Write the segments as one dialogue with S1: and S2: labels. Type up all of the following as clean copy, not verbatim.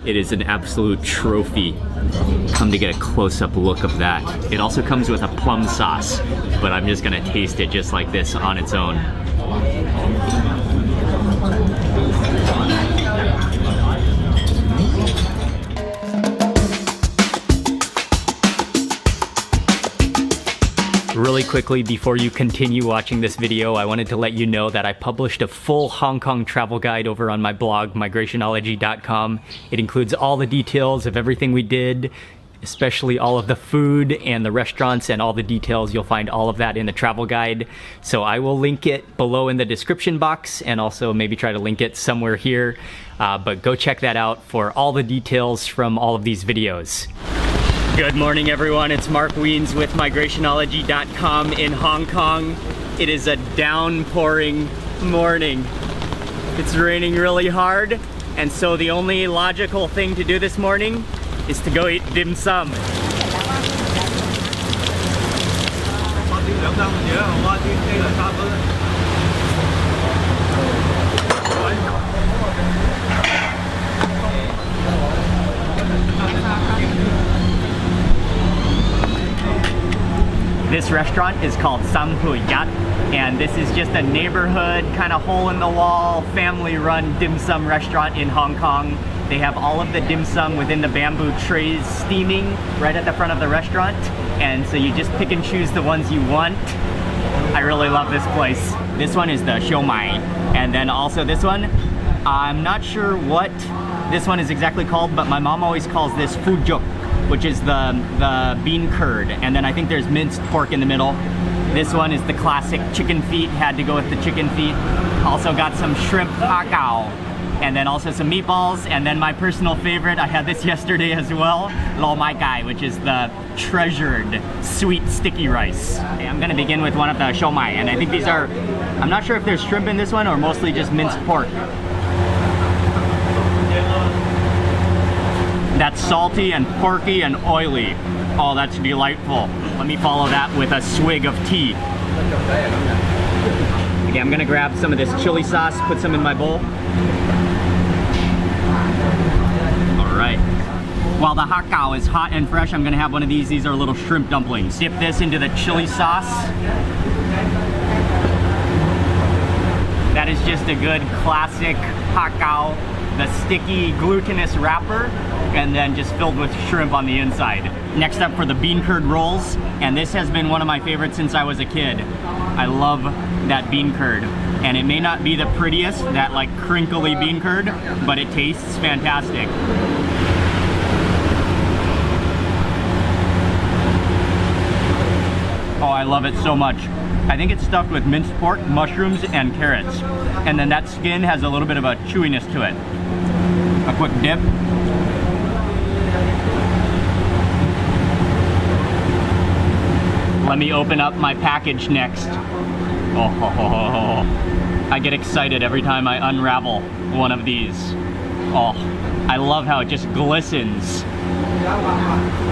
S1: It is an absolute trophy. Come to get a close-up look of that. It also comes with a plum sauce, but I'm just gonna taste it just like this on its own. Really quickly, before you continue watching this video, I wanted to let you know that I published a full Hong Kong travel guide over on my blog, migrationology.com. It includes all the details of everything we did, especially all of the food and the restaurants and all the details. You'll find all of that in the travel guide. So I will link it below in the description box and also maybe try to link it somewhere here. But go check that out for all the details from all of these videos. Good morning, everyone. It's Mark Wiens with migrationology.com in Hong Kong. It is a downpouring morning. It's raining really hard, and so the only logical thing to do this morning is to go eat dim sum. This restaurant is called Sam Hui Yat, and this is just a neighborhood, kind of hole-in-the-wall, family-run dim sum restaurant in Hong Kong. They have all of the dim sum within the bamboo trays steaming right at the front of the restaurant, and so you just pick and choose the ones you want. I really love this place. This one is the siu mai, and then also this one, I'm not sure what this one is exactly called, but my mom always calls this fu juk, which is the bean curd, and then I think there's minced pork in the middle. This one is the classic chicken feet, had to go with the chicken feet. Also got some shrimp ha gao, and then also some meatballs, and then my personal favorite, I had this yesterday as well, lo mai gai, which is the treasured sweet sticky rice. Okay, I'm gonna begin with one of the siu mai, and I think these are, I'm not sure if there's shrimp in this one or mostly just minced pork. That's salty and porky and oily. Oh, that's delightful. Let me follow that with a swig of tea. Okay, I'm gonna grab some of this chili sauce, put some in my bowl. All right. While the ha gao is hot and fresh, I'm gonna have one of these. These are little shrimp dumplings. Dip this into the chili sauce. That is just a good classic ha gao. The sticky glutinous wrapper, and then just filled with shrimp on the inside. Next up for the bean curd rolls, and this has been one of my favorites since I was a kid. I love that bean curd, and it may not be the prettiest, that like crinkly bean curd, but it tastes fantastic. Oh, I love it so much. I think it's stuffed with minced pork, mushrooms, and carrots. And then that skin has a little bit of a chewiness to it. A quick dip. Let me open up my package next. Oh, I get excited every time I unravel one of these. Oh, I love how it just glistens.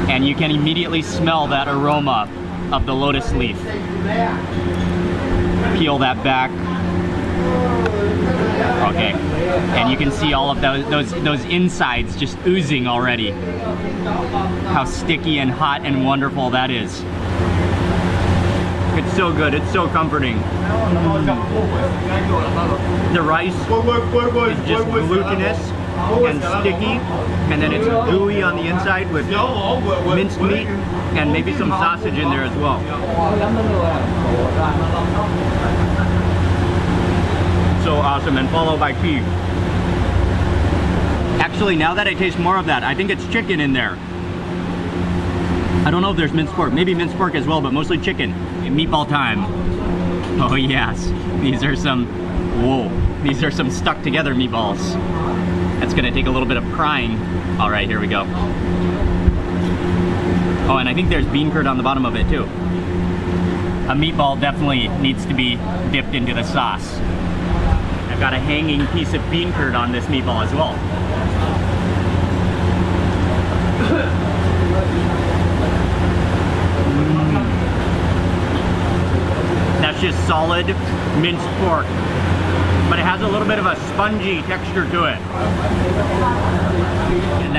S1: And you can immediately smell that aroma of the lotus leaf. Peel that back. Okay, and you can see all of those insides just oozing already. How sticky and hot and wonderful that is. It's so good, it's so comforting. The rice is just glutinous and sticky, and then it's gooey on the inside with minced meat and maybe some sausage in there as well. So awesome, and followed by tea. Actually, now that I taste more of that, I think it's chicken in there. I don't know if there's minced pork, maybe minced pork as well, but mostly chicken. Meatball time. Oh yes, these are some, whoa, these are some stuck together meatballs. That's gonna take a little bit of prying. All right, here we go. Oh, and I think there's bean curd on the bottom of it too. A meatball definitely needs to be dipped into the sauce. I've got a hanging piece of bean curd on this meatball as well. That's just solid minced pork, but it has a little bit of a spongy texture to it.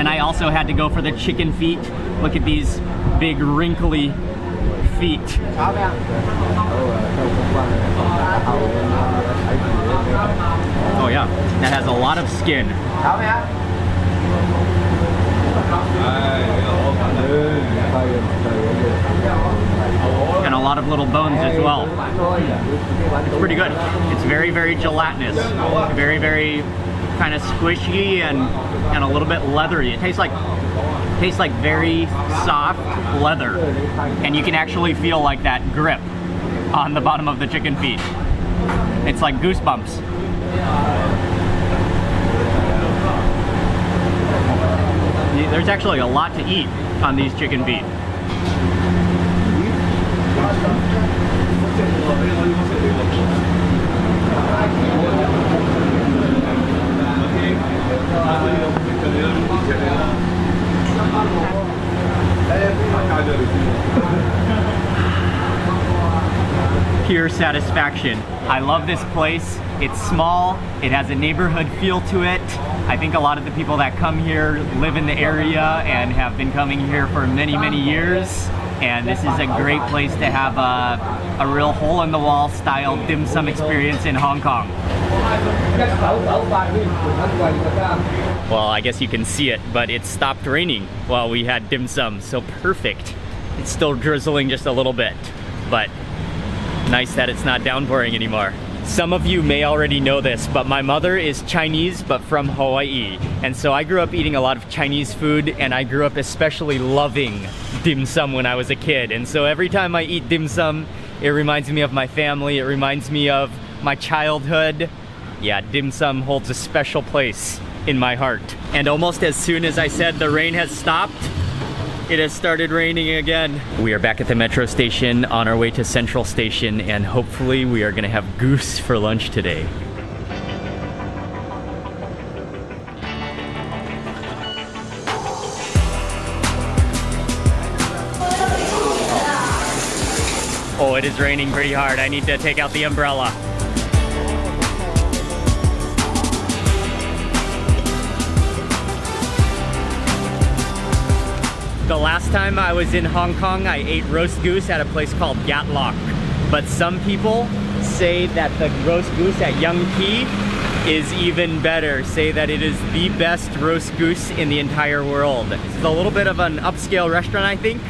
S1: then I also had to go for the chicken feet. Look at these big wrinkly feet. Oh yeah, that has a lot of skin. And a lot of little bones as well. It's pretty good. It's very, very gelatinous. Very, very kind of squishy and a little bit leathery. It tastes like very soft leather. And you can actually feel like that grip on the bottom of the chicken feet. It's like goosebumps. There's actually a lot to eat on these chicken feet. Pure satisfaction. I love this place. It's small, it has a neighborhood feel to it. I think a lot of the people that come here live in the area and have been coming here for many, many years. And this is a great place to have a real hole-in-the-wall style dim sum experience in Hong Kong. Well, I guess you can see it, but it stopped raining while we had dim sum, so perfect. It's still drizzling just a little bit, but nice that it's not downpouring anymore. Some of you may already know this, but my mother is Chinese, but from Hawaii. And so I grew up eating a lot of Chinese food, and I grew up especially loving dim sum when I was a kid. And so every time I eat dim sum, it reminds me of my family, it reminds me of my childhood. Yeah, dim sum holds a special place in my heart. And almost as soon as I said the rain has stopped, it has started raining again. We are back at the metro station on our way to Central Station, and hopefully we are gonna have goose for lunch today. Oh, it is raining pretty hard. I need to take out the umbrella. The last time I was in Hong Kong, I ate roast goose at a place called Yat Lok. But some people say that the roast goose at Yong Ki is even better, say that it is the best roast goose in the entire world. It's a little bit of an upscale restaurant, I think,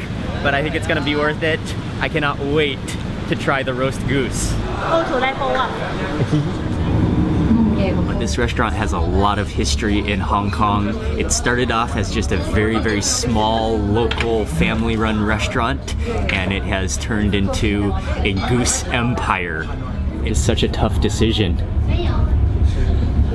S1: but I think it's gonna be worth it. I cannot wait to try the roast goose. This restaurant has a lot of history in Hong Kong. It started off as just a very, very small local family-run restaurant, and it has turned into a goose empire. It's such a tough decision.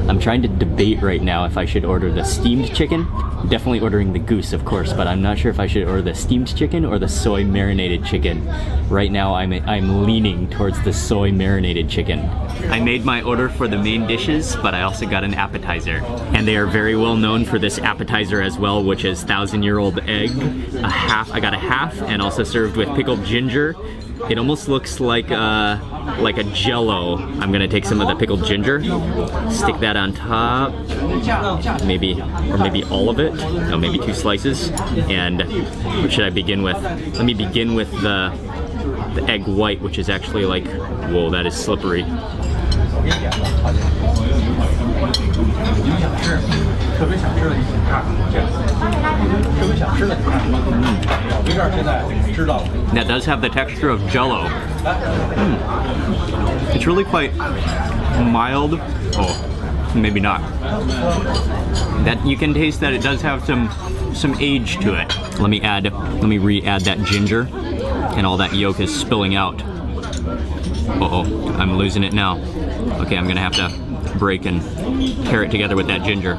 S1: I'm trying to debate right now if I should order the steamed chicken. Definitely ordering the goose, of course, but I'm not sure if I should order the steamed chicken or the soy marinated chicken. Right now, I'm leaning towards the soy marinated chicken. I made my order for the main dishes, but I also got an appetizer. And they are very well known for this appetizer as well, which is 1,000-year-old egg. I got a half, and also served with pickled ginger. It almost looks like a Jell-O. I'm gonna take some of the pickled ginger, stick that on top, maybe all of it. No, maybe 2 slices. And what should I begin with? Let me begin with the egg white, which is actually like, whoa, that is slippery. That does have the texture of Jell-O. It's really quite mild. Oh, maybe not. That you can taste that it does have some age to it. Let me re-add that ginger, and all that yolk is spilling out. Uh-oh, I'm losing it now. Okay, I'm gonna have to break and pair it together with that ginger.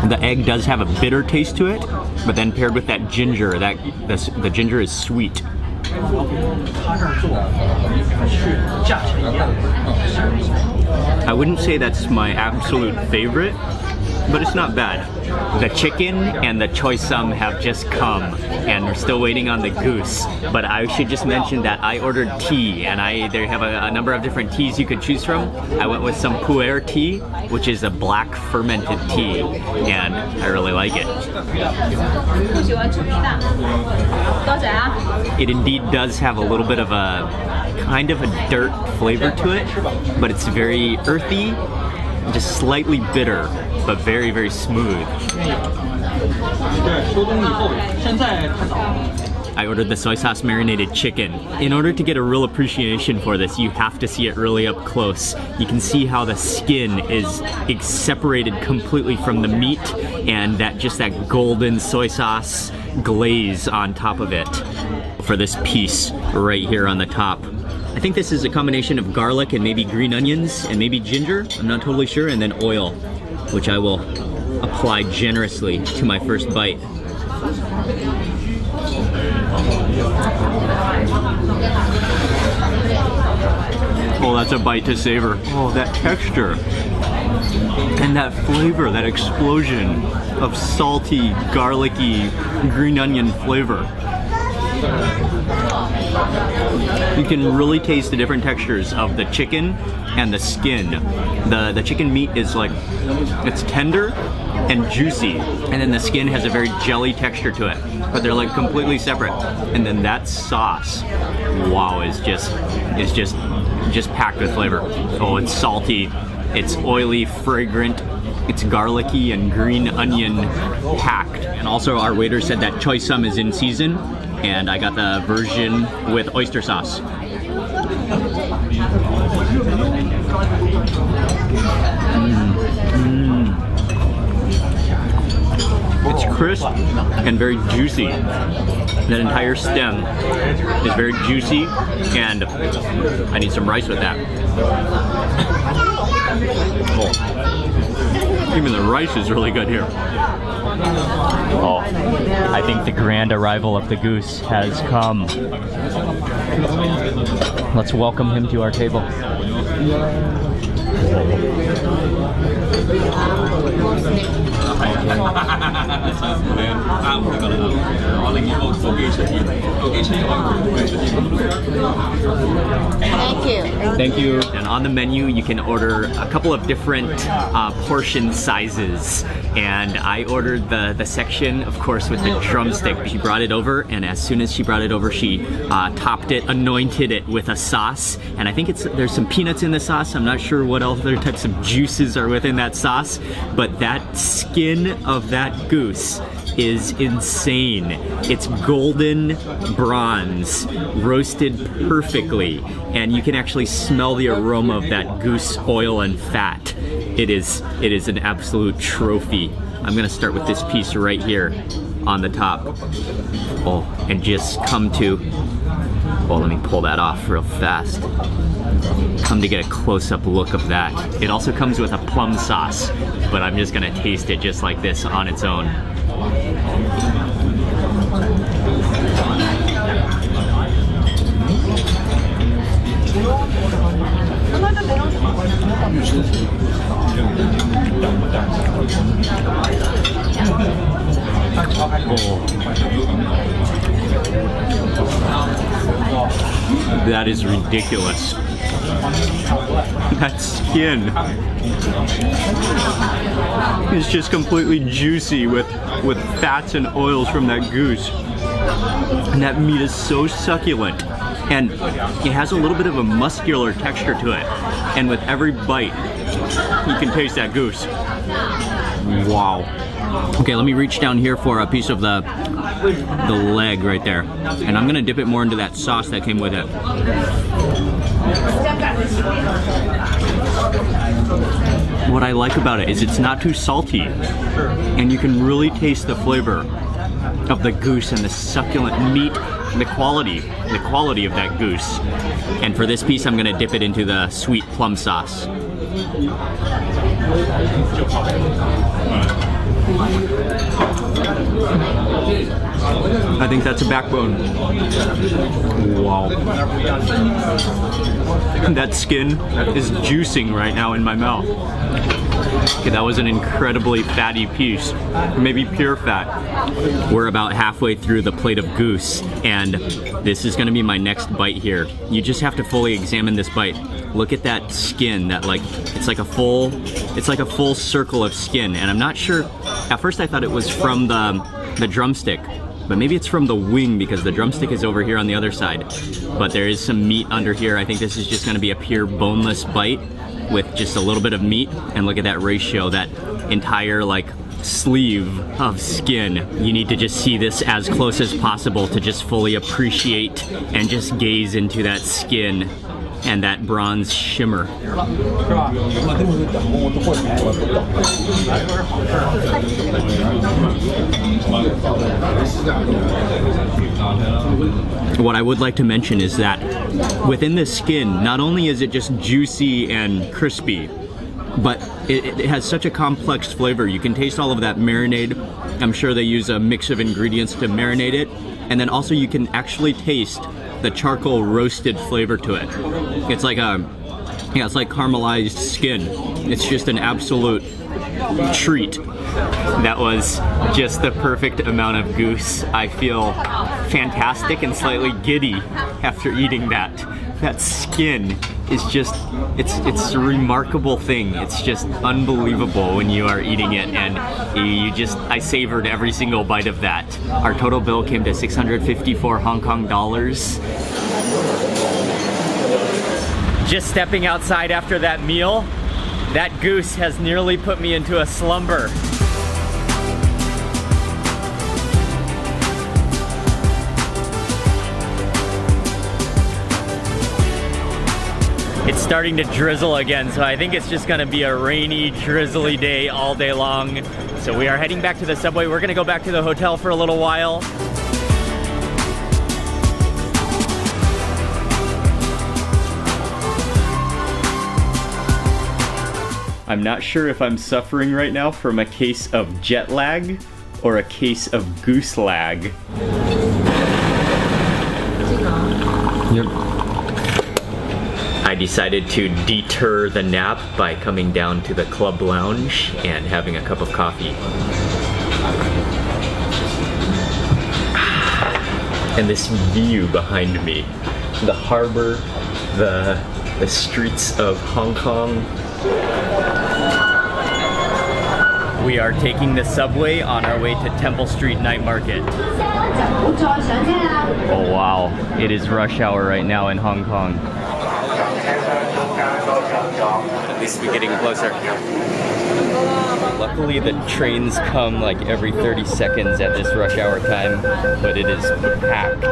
S1: The egg does have a bitter taste to it, but then paired with that ginger, the ginger is sweet. I wouldn't say that's my absolute favorite, but it's not bad. The chicken and the choy sum have just come, and we're still waiting on the goose. But I should just mention that I ordered tea, and they have a number of different teas you could choose from. I went with some pu'er tea, which is a black fermented tea, and I really like it. It indeed does have a little bit of a kind of a dirt flavor to it, but it's very earthy, just slightly bitter, but very, very smooth. I ordered the soy sauce marinated chicken. In order to get a real appreciation for this, you have to see it really up close. You can see how the skin is separated completely from the meat, and that golden soy sauce glaze on top of it. For this piece right here on the top, I think this is a combination of garlic and maybe green onions and maybe ginger, I'm not totally sure, and then oil, which I will apply generously to my first bite. Oh, that's a bite to savor. Oh, that texture and that flavor, that explosion of salty, garlicky, green onion flavor. You can really taste the different textures of the chicken and the skin. The chicken meat is it's tender and juicy, and then the skin has a very jelly texture to it, but they're like completely separate. And then that sauce, wow, is just packed with flavor. Oh, it's salty, it's oily, fragrant, it's garlicky and green onion packed. And also our waiter said that choy sum is in season, and I got the version with oyster sauce. It's crisp and very juicy. That entire stem is very juicy, and I need some rice with that. Oh. Even the rice is really good here. Oh, I think the grand arrival of the goose has come. Let's welcome him to our table.
S2: Thank you.
S1: Thank you. And on the menu, you can order a couple of different portion sizes. And I ordered the section, of course, with the drumstick. She brought it over, and as soon as she brought it over, she topped it, anointed it with a sauce. And I think there's some peanuts in the sauce. I'm not sure what other types of juices are within that sauce, but that skin of that goose is insane. It's golden bronze, roasted perfectly, and you can actually smell the aroma of that goose oil and fat. It is an absolute trophy. I'm gonna start with this piece right here on the top. Oh, and just come to, well, let me pull that off real fast. Come to get a close-up look of that. It also comes with a plum sauce, but I'm just gonna taste it just like this on its own. Oh. That is ridiculous. That skin is just completely juicy with fats and oils from that goose. And that meat is so succulent. And it has a little bit of a muscular texture to it. And with every bite, you can taste that goose. Wow. Okay, let me reach down here for a piece of the leg right there. And I'm gonna dip it more into that sauce that came with it. What I like about it is it's not too salty, and you can really taste the flavor of the goose and the succulent meat and the quality of that goose. And for this piece, I'm gonna dip it into the sweet plum sauce. I think that's a backbone. Wow. That skin is juicing right now in my mouth. Okay, that was an incredibly fatty piece, maybe pure fat. We're about halfway through the plate of goose, and this is gonna be my next bite here. You just have to fully examine this bite. Look at that skin, that it's like a full circle of skin, and I'm not sure, at first I thought it was from the drumstick, but maybe it's from the wing because the drumstick is over here on the other side. But there is some meat under here. I think this is just gonna be a pure boneless bite with just a little bit of meat, and look at that ratio, that entire sleeve of skin. You need to just see this as close as possible to just fully appreciate and just gaze into that skin and that bronze shimmer. What I would like to mention is that within the skin, not only is it just juicy and crispy, but it has such a complex flavor. You can taste all of that marinade. I'm sure they use a mix of ingredients to marinate it. And then also you can actually taste the charcoal roasted flavor to it. It's like it's like caramelized skin. It's just an absolute treat. That was just the perfect amount of goose. I feel fantastic and slightly giddy after eating that. That skin is just, it's a remarkable thing. It's just unbelievable when you are eating it, and I savored every single bite of that. Our total bill came to 654 Hong Kong dollars. Just stepping outside after that meal, that goose has nearly put me into a slumber. It's starting to drizzle again, so I think it's just gonna be a rainy, drizzly day all day long. So we are heading back to the subway. We're gonna go back to the hotel for a little while. I'm not sure if I'm suffering right now from a case of jet lag or a case of goose lag. Yep. I decided to deter the nap by coming down to the club lounge and having a cup of coffee. And this view behind me, the harbor, the streets of Hong Kong. We are taking the subway on our way to Temple Street Night Market. Oh wow, it is rush hour right now in Hong Kong. At least we're getting closer. Luckily the trains come like every 30 seconds at this rush hour time, but it is packed.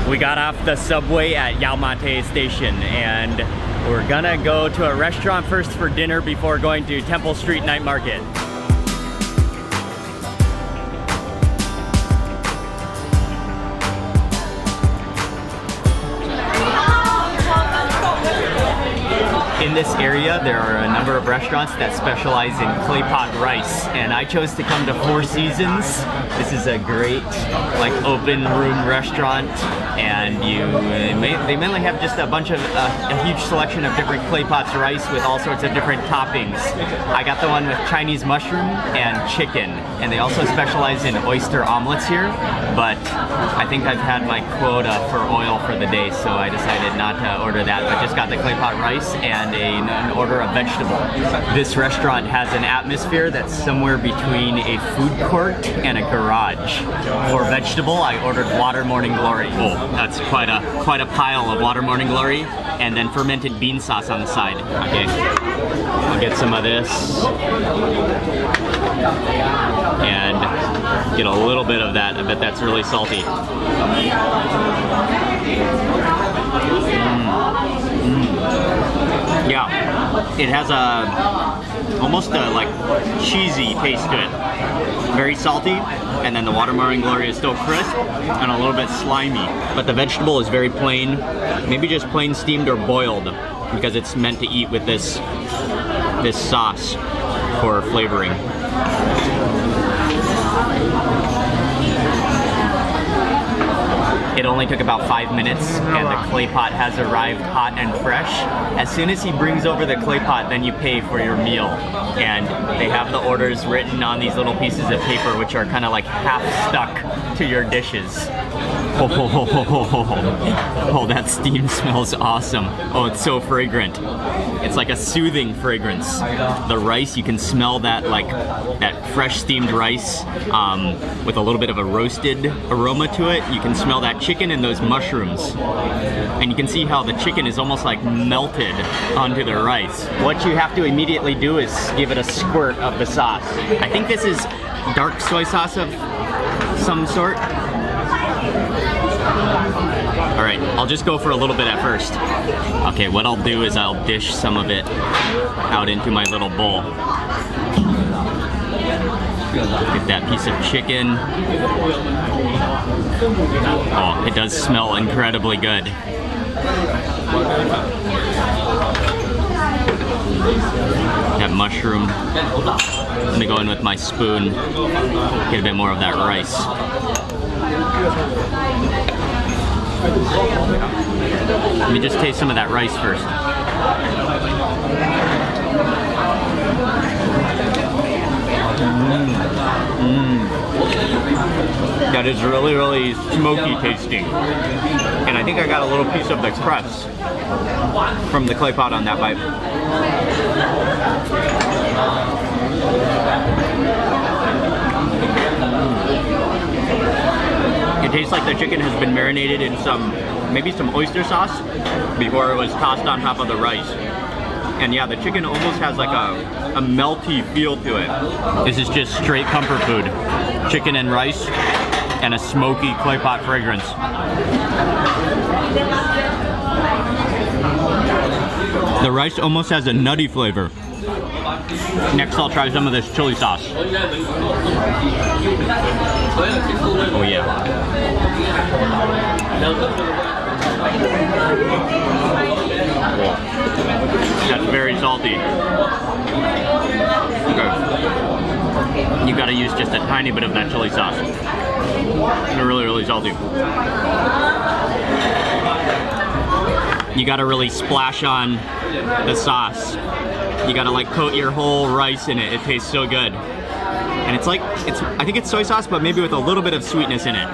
S1: We got off the subway at Yau Ma Tei Station, and we're gonna go to a restaurant first for dinner before going to Temple Street Night Market. In this area, there are a number of restaurants that specialize in Claypot rice, and I chose to come to Four Seasons. This is a great, open room restaurant, and they mainly have just a bunch of a huge selection of different Claypot's rice with all sorts of different toppings. I got the one with Chinese mushroom and chicken, and they also specialize in oyster omelets here. But I think I've had my quota for oil for the day, so I decided not to order that, but just got the Claypot rice and an order of vegetable. This restaurant has an atmosphere that's somewhere between a food court and a garage. For vegetable, I ordered water morning glory. Oh, that's quite a pile of water morning glory, and then fermented bean sauce on the side. Okay, I'll get some of this and get a little bit of that. I bet that's really salty. Yeah, it has almost a cheesy taste to it. Very salty, and then the water morning glory is still crisp and a little bit slimy. But the vegetable is very plain, maybe just plain steamed or boiled, because it's meant to eat with this sauce for flavoring. It only took about 5 minutes, and the Claypot has arrived hot and fresh. As soon as he brings over the Claypot, then you pay for your meal. And they have the orders written on these little pieces of paper, which are kind of like half stuck to your dishes. Oh, that steam smells awesome. Oh, it's so fragrant. It's like a soothing fragrance. The rice, you can smell that, like that fresh steamed rice with a little bit of a roasted aroma to it. You can smell that chicken and those mushrooms. And you can see how the chicken is almost like melted onto the rice. What you have to immediately do is give it a squirt of the sauce. I think this is dark soy sauce of some sort. All right, I'll just go for a little bit at first. Okay, what I'll do is I'll dish some of it out into my little bowl. Get that piece of chicken. Oh, it does smell incredibly good. That mushroom. I'm gonna go in with my spoon, get a bit more of that rice. Let me just taste some of that rice first. That is really, really smoky tasting. And I think I got a little piece of the crust from the Claypot on that bite. It tastes like the chicken has been marinated in maybe some oyster sauce before it was tossed on top of the rice. And yeah, the chicken almost has like a melty feel to it. This is just straight comfort food. Chicken and rice and a smoky Claypot fragrance. The rice almost has a nutty flavor. Next, I'll try some of this chili sauce. Oh yeah. That's very salty. Okay. You gotta use just a tiny bit of that chili sauce. They're really, really salty. You gotta really splash on the sauce. You gotta like coat your whole rice in it. It tastes so good. And it's like, I think it's soy sauce, but maybe with a little bit of sweetness in it.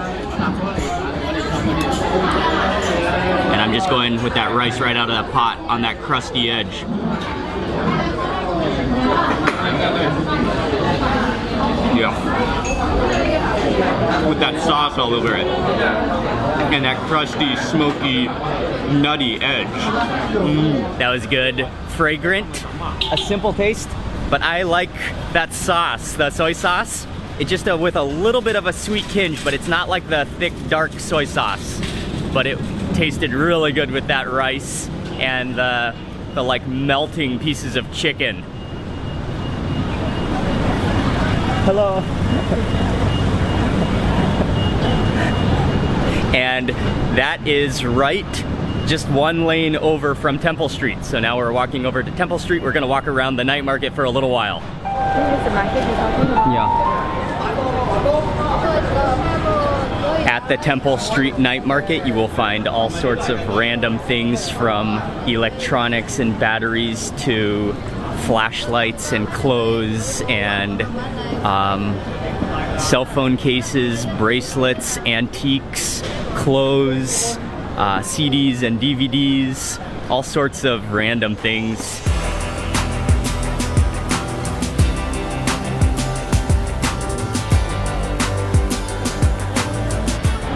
S1: And I'm just going with that rice right out of the pot on that crusty edge. Yeah. With that sauce all over it. And that crusty, smoky, nutty edge. That was good. Fragrant, a simple taste, but I like that sauce, the soy sauce. It's just with a little bit of a sweet tinge, but it's not like the thick, dark soy sauce. But it tasted really good with that rice and the like melting pieces of chicken. Hello. And that is right just one lane over from Temple Street. So now we're walking over to Temple Street. We're gonna walk around the night market for a little while.
S2: This is the market you're talking about?
S1: Yeah. At the Temple Street night market, you will find all sorts of random things from electronics and batteries to flashlights and clothes and cell phone cases, bracelets, antiques, clothes, CDs and DVDs, all sorts of random things.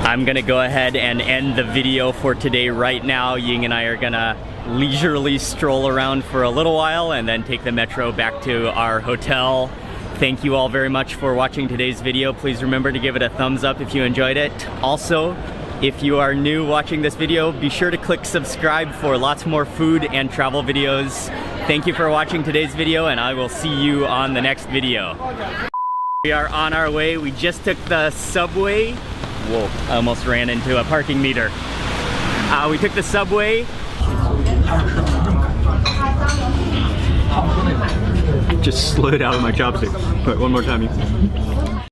S1: I'm gonna go ahead and end the video for today right now. Ying and I are gonna leisurely stroll around for a little while and then take the metro back to our hotel. Thank you all very much for watching today's video. Please remember to give it a thumbs up if you enjoyed it. Also, if you are new watching this video, be sure to click subscribe for lots more food and travel videos. Thank you for watching today's video, and I will see you on the next video. We are on our way. We just took the subway. Whoa, I almost ran into a parking meter. We took the subway. Just slid out of my chopsticks. But one more time.